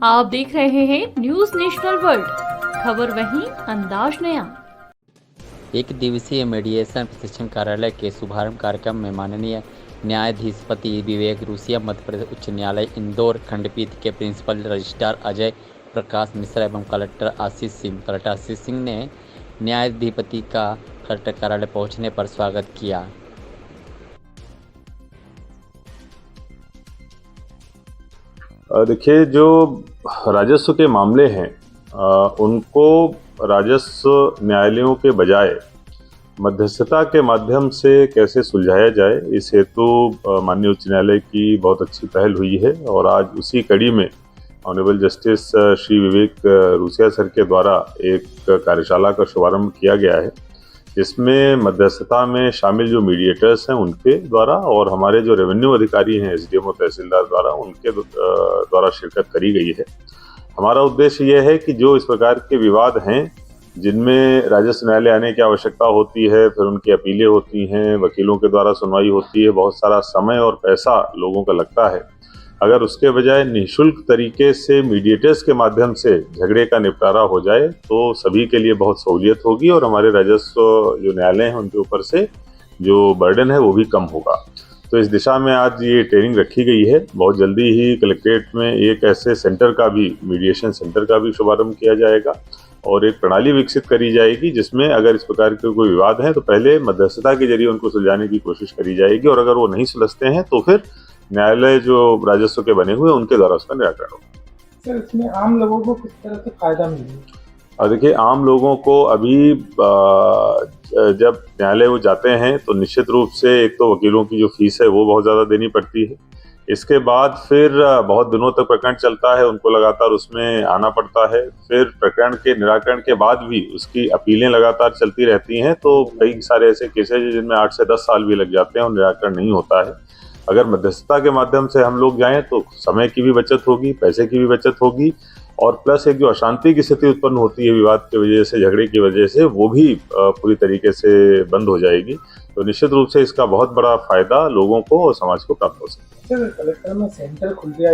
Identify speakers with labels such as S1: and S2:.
S1: आप देख रहे हैं न्यूज नेशनल वर्ल्ड, खबर वहीं अंदाज नया।
S2: एक दिवसीय मीडिएशन प्रशिक्षण कार्यालय के शुभारंभ कार्यक्रम में माननीय न्यायाधीशपति विवेक रूसिया मध्य प्रदेश उच्च न्यायालय इंदौर खंडपीठ के प्रिंसिपल रजिस्ट्रार अजय प्रकाश मिश्रा एवं कलेक्टर आशीष सिंह ने न्यायाधिपति का कलेक्टर कार्यालय पहुंचने पर स्वागत किया।
S3: देखिए, जो राजस्व के मामले हैं उनको राजस्व न्यायालयों के बजाय मध्यस्थता के माध्यम से कैसे सुलझाया जाए, इस हेतु माननीय उच्च न्यायालय की बहुत अच्छी पहल हुई है। और आज उसी कड़ी में honourable justice Shri Vivek Russia sir के द्वारा एक कार्यशाला का शुभारंभ किया गया है, जिसमें मध्यस्थता में शामिल जो मीडिएटर्स हैं उनके द्वारा और हमारे जो रेवेन्यू अधिकारी हैं एसडीएमओ तहसीलदार द्वारा उनके द्वारा शिरकत करी गई है। हमारा उद्देश्य यह है कि जो इस प्रकार के विवाद हैं जिनमें राजस्व न्यायालय आने की आवश्यकता होती है, फिर उनकी अपीलें होती हैं, वकीलों के द्वारा सुनवाई होती है, बहुत सारा समय और पैसा लोगों का लगता है, अगर उसके बजाय निःशुल्क तरीके से मीडिएटर्स के माध्यम से झगड़े का निपटारा हो जाए तो सभी के लिए बहुत सहूलियत होगी और हमारे राजस्व जो न्यायालय हैं उनके ऊपर से जो बर्डन है वो भी कम होगा। तो इस दिशा में आज ये ट्रेनिंग रखी गई है। बहुत जल्दी ही कलेक्ट्रेट में एक ऐसे सेंटर का भी, मीडिएशन सेंटर का भी शुभारंभ किया जाएगा और एक प्रणाली विकसित करी जाएगी जिसमें अगर इस प्रकार के कोई विवाद हैं तो पहले मध्यस्थता के जरिए उनको सुलझाने की कोशिश करी जाएगी और अगर वो नहीं सुलझते हैं तो फिर न्यायालय जो राजस्व के बने हुए उनके द्वारा उसका निराकरण होगा।
S4: सर, इसमें आम लोगों को किस तरह से फायदा मिलेगा?
S3: और देखिए, आम लोगों को अभी जब न्यायालय वो जाते हैं तो निश्चित रूप से एक तो वकीलों की जो फीस है वो बहुत ज़्यादा देनी पड़ती है। इसके बाद फिर बहुत दिनों तक प्रकरण चलता है, उनको लगातार उसमें आना पड़ता है। फिर प्रकरण के निराकरण के बाद भी उसकी अपीलें लगातार चलती रहती हैं, तो कई सारे ऐसे केसेज हैं जिनमें 8 से 10 साल भी लग जाते हैं और निराकरण नहीं होता है। अगर मध्यस्थता के माध्यम से हम लोग जाएं तो समय की भी बचत होगी, पैसे की भी बचत होगी और प्लस एक जो अशांति की स्थिति उत्पन्न होती है विवाद की वजह से, झगड़े की वजह से, वो भी पूरी तरीके से बंद हो जाएगी। तो निश्चित रूप से इसका बहुत बड़ा फायदा लोगों को और समाज को प्राप्त हो सकता है।
S4: सर, कलेक्टर में सेंटर खुल गया